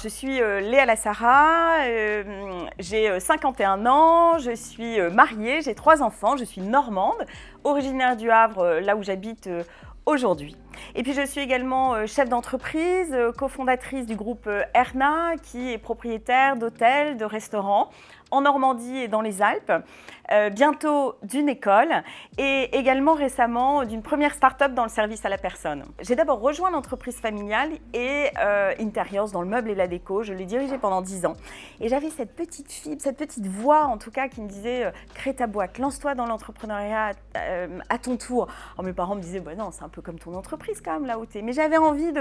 je suis Léa Lassara, j'ai 51 ans, je suis mariée, j'ai 3 enfants, je suis normande, originaire du Havre, là où j'habite aujourd'hui. Et puis je suis également chef d'entreprise, cofondatrice du groupe Erna, qui est propriétaire d'hôtels, de restaurants en Normandie et dans les Alpes, bientôt d'une école et également récemment d'une première start-up dans le service à la personne. J'ai d'abord rejoint l'entreprise familiale et Interiors dans le meuble et la déco. Je l'ai dirigée pendant 10 ans et j'avais cette petite fibre, cette petite voix en tout cas qui me disait crée ta boîte, lance-toi dans l'entrepreneuriat à ton tour. Alors, mes parents me disaient bah non, c'est un peu comme ton entreprise quand même là où t'es. Mais j'avais envie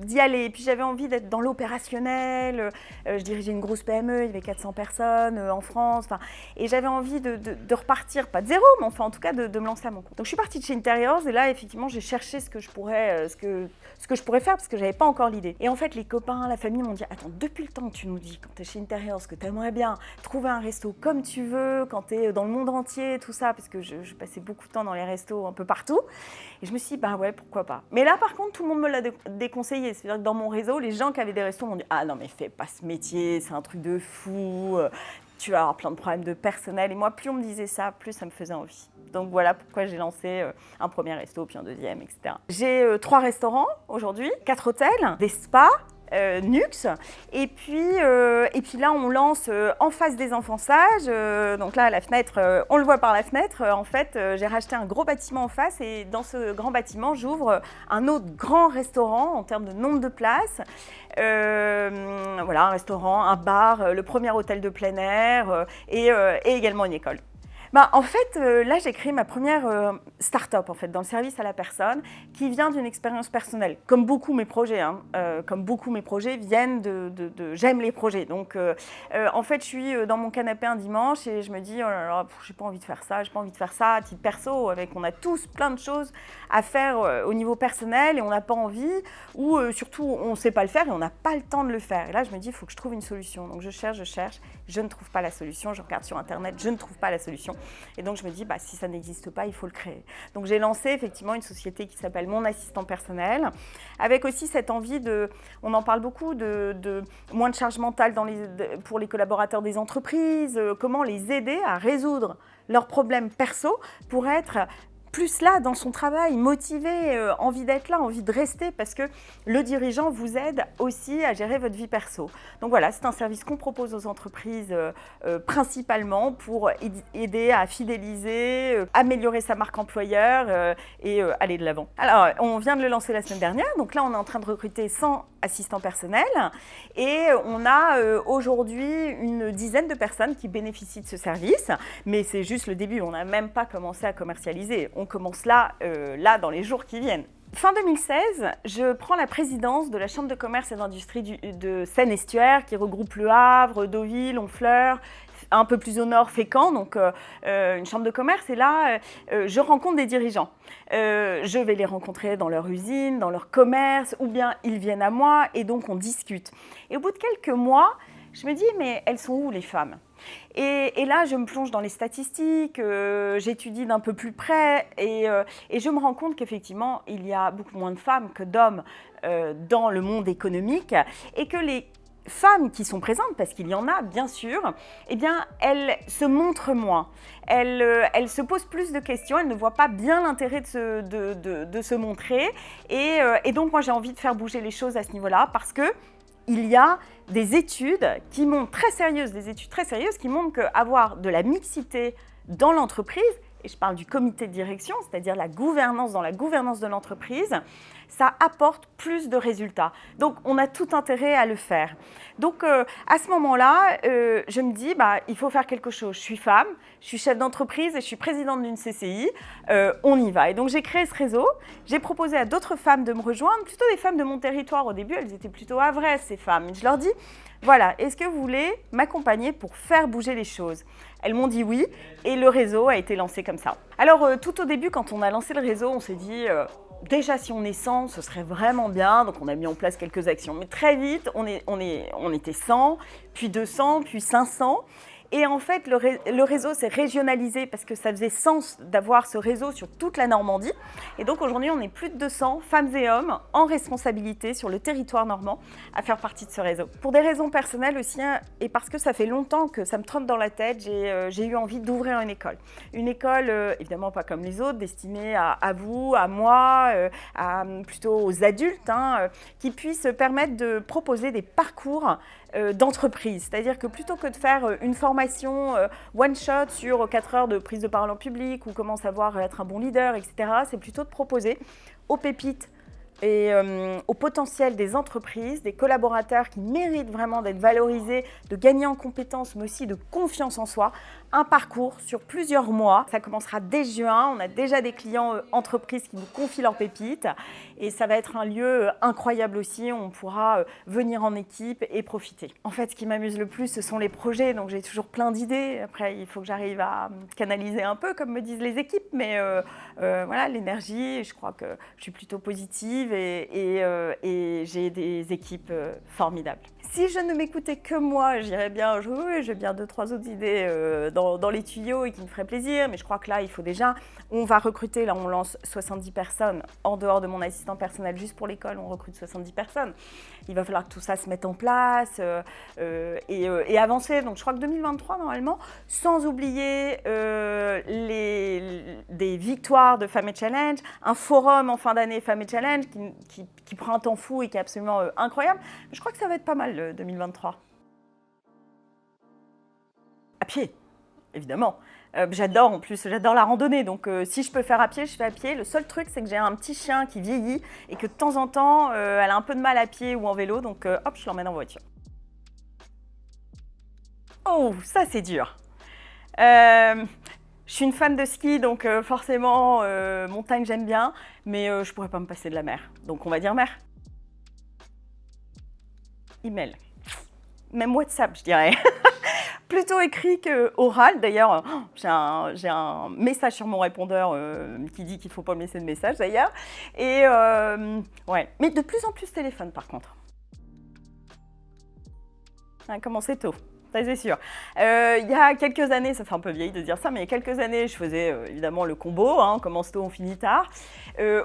d'y aller. Et puis j'avais envie d'être dans l'opérationnel. Je dirigeais une grosse PME, il y avait 400 personnes en France. Et j'avais envie de repartir, pas de zéro, mais enfin en tout cas de me lancer à mon compte. Donc je suis partie de chez Interiors et là effectivement j'ai cherché ce que je pourrais faire parce que j'avais pas encore l'idée. Et en fait les copains, la famille m'ont dit attends, depuis le temps que tu nous dis quand tu es chez Interiors que tu aimerais bien trouver un resto comme tu veux, quand tu es dans le monde entier, tout ça, parce que je passais beaucoup de temps dans les restos un peu partout. Et je me suis dit bah ouais, pourquoi pas. Mais là par contre tout le monde me l'a déconseillé. C'est-à-dire que dans mon réseau, les gens qui avaient des restos m'ont dit ah non mais fais pas ce métier, c'est un truc de fou. Tu vas avoir plein de problèmes de personnel. Et moi, plus on me disait ça, plus ça me faisait envie. Donc voilà pourquoi j'ai lancé un premier resto, puis un deuxième, etc. J'ai 3 restaurants aujourd'hui, 4 hôtels, des spas, Nux. Et puis là, on lance en face des enfants sages. Donc là, la fenêtre, on le voit par la fenêtre. En fait, j'ai racheté un gros bâtiment en face et dans ce grand bâtiment, j'ouvre un autre grand restaurant en termes de nombre de places. Voilà, un restaurant, un bar, le premier hôtel de plein air et également une école. En fait, là, j'ai créé ma première start-up en fait, dans le service à la personne qui vient d'une expérience personnelle. Comme beaucoup mes projets, viennent de j'aime les projets. Donc, en fait, je suis dans mon canapé un dimanche et je me dis, oh là là, j'ai pas envie de faire ça, à titre perso, on a tous plein de choses à faire au niveau personnel et on n'a pas envie ou surtout, on ne sait pas le faire et on n'a pas le temps de le faire. Et là, je me dis, il faut que je trouve une solution. Donc, je cherche, je ne trouve pas la solution. Je regarde sur Internet, je ne trouve pas la solution. Et donc, je me dis, si ça n'existe pas, il faut le créer. Donc, j'ai lancé effectivement une société qui s'appelle Mon Assistant Personnel, avec aussi cette envie on en parle beaucoup, de moins de charge mentale pour les collaborateurs des entreprises, comment les aider à résoudre leurs problèmes perso pour être plus là dans son travail, motivé, envie d'être là, envie de rester parce que le dirigeant vous aide aussi à gérer votre vie perso. Donc voilà, c'est un service qu'on propose aux entreprises principalement pour aider à fidéliser, améliorer sa marque employeur et aller de l'avant. Alors, on vient de le lancer la semaine dernière, donc là on est en train de recruter 100 assistants personnels et on a aujourd'hui une dizaine de personnes qui bénéficient de ce service, mais c'est juste le début, on n'a même pas commencé à commercialiser. On commence là dans les jours qui viennent. Fin 2016, je prends la présidence de la Chambre de commerce et d'industrie de Seine-Estuaire qui regroupe Le Havre, Deauville, Honfleur, un peu plus au nord, Fécamp, donc une chambre de commerce. Et là, je rencontre des dirigeants. Je vais les rencontrer dans leur usine, dans leur commerce, ou bien ils viennent à moi et donc on discute. Et au bout de quelques mois, je me dis, mais elles sont où les femmes ? Et là, je me plonge dans les statistiques, j'étudie d'un peu plus près et je me rends compte qu'effectivement, il y a beaucoup moins de femmes que d'hommes dans le monde économique et que les femmes qui sont présentes, parce qu'il y en a bien sûr, eh bien, elles se montrent moins. Elles se posent plus de questions, elles ne voient pas bien l'intérêt de se montrer. Et donc, moi, j'ai envie de faire bouger les choses à ce niveau-là parce que il y a des études qui montrent des études très sérieuses qui montrent qu'avoir de la mixité dans l'entreprise, et je parle du comité de direction, c'est-à-dire la gouvernance dans la gouvernance de l'entreprise, ça apporte plus de résultats. Donc, on a tout intérêt à le faire. Donc, à ce moment-là, je me dis, il faut faire quelque chose. Je suis femme, je suis chef d'entreprise et je suis présidente d'une CCI. On y va. Et donc, j'ai créé ce réseau. J'ai proposé à d'autres femmes de me rejoindre, plutôt des femmes de mon territoire. Au début, elles étaient plutôt havraises, ces femmes. Et je leur dis, voilà, est-ce que vous voulez m'accompagner pour faire bouger les choses ? Elles m'ont dit oui et le réseau a été lancé comme ça. Alors, tout au début, quand on a lancé le réseau, on s'est dit... déjà, si on est 100, ce serait vraiment bien. Donc, on a mis en place quelques actions. Mais très vite, on était 100, puis 200, puis 500. Et en fait, le réseau s'est régionalisé parce que ça faisait sens d'avoir ce réseau sur toute la Normandie. Et donc aujourd'hui, on est plus de 200 femmes et hommes en responsabilité sur le territoire normand à faire partie de ce réseau. Pour des raisons personnelles aussi, hein, et parce que ça fait longtemps que ça me trotte dans la tête, j'ai eu envie d'ouvrir une école. Une école, évidemment pas comme les autres, destinée à vous, à moi, plutôt aux adultes, hein, qui puissent permettre de proposer des parcours d'entreprise. C'est-à-dire que plutôt que de faire une formation one-shot sur 4 heures de prise de parole en public ou comment savoir être un bon leader, etc., c'est plutôt de proposer aux pépites et au potentiel des entreprises, des collaborateurs qui méritent vraiment d'être valorisés, de gagner en compétences, mais aussi de confiance en soi, un parcours sur plusieurs mois. Ça commencera dès juin, on a déjà des clients entreprises qui nous confient leurs pépites et ça va être un lieu incroyable aussi, on pourra venir en équipe et profiter. En fait, ce qui m'amuse le plus, ce sont les projets, donc j'ai toujours plein d'idées. Après, il faut que j'arrive à canaliser un peu, comme me disent les équipes, mais voilà, l'énergie, je crois que je suis plutôt positive et j'ai des équipes formidables. Si je ne m'écoutais que moi, j'irais bien jouer, j'ai bien 2-3 autres idées dans les tuyaux et qui me feraient plaisir, mais je crois que là, il faut déjà, on va recruter, là on lance 70 personnes, en dehors de mon assistant personnel, juste pour l'école, on recrute 70 personnes. Il va falloir que tout ça se mette en place et avancer, donc je crois que 2023 normalement, sans oublier des victoires de Femmes et Challenge, un forum en fin d'année Femmes et Challenge qui prend un temps fou et qui est absolument incroyable. Je crois que ça va être pas mal 2023. À pied, évidemment. J'adore en plus, j'adore la randonnée, donc si je peux faire à pied, je fais à pied. Le seul truc, c'est que j'ai un petit chien qui vieillit et que de temps en temps, elle a un peu de mal à pied ou en vélo, donc hop, je l'emmène en voiture. Oh, ça c'est dur. Je suis une fan de ski, donc forcément, montagne j'aime bien, mais je pourrais pas me passer de la mer, donc on va dire mer. Email. Même WhatsApp, je dirais. Plutôt écrit qu'oral. D'ailleurs, j'ai un message sur mon répondeur qui dit qu'il ne faut pas me laisser de message d'ailleurs. Et ouais, mais de plus en plus téléphone par contre. On a commencé tôt, ça c'est sûr. Il y a quelques années, ça fait un peu vieille de dire ça, mais il y a quelques années, je faisais évidemment le combo, hein, on commence tôt, on finit tard.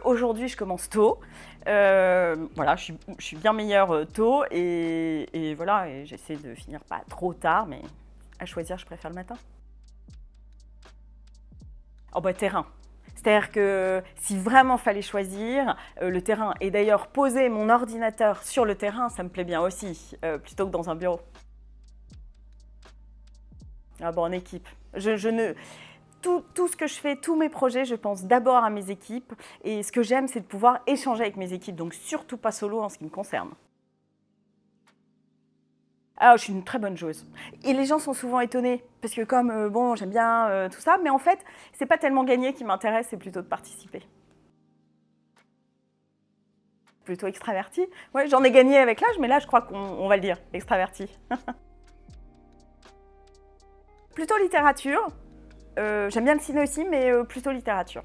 Aujourd'hui, je commence tôt. Voilà, je suis bien meilleure tôt et voilà, et j'essaie de finir pas trop tard, mais à choisir, je préfère le matin. Oh bah terrain. C'est-à-dire que si vraiment fallait choisir, le terrain, et d'ailleurs poser mon ordinateur sur le terrain, ça me plaît bien aussi, plutôt que dans un bureau. Ah bon, en équipe. Tout ce que je fais, tous mes projets, je pense d'abord à mes équipes. Et ce que j'aime, c'est de pouvoir échanger avec mes équipes, donc surtout pas solo en ce qui me concerne. Ah, je suis une très bonne joueuse. Et les gens sont souvent étonnés, parce que comme, bon, j'aime bien tout ça, mais en fait, c'est pas tellement gagner qui m'intéresse, c'est plutôt de participer. Plutôt extravertie. Ouais, j'en ai gagné avec l'âge, mais là, je crois qu'on va le dire, extravertie. Plutôt littérature. J'aime bien le ciné aussi, mais plutôt littérature.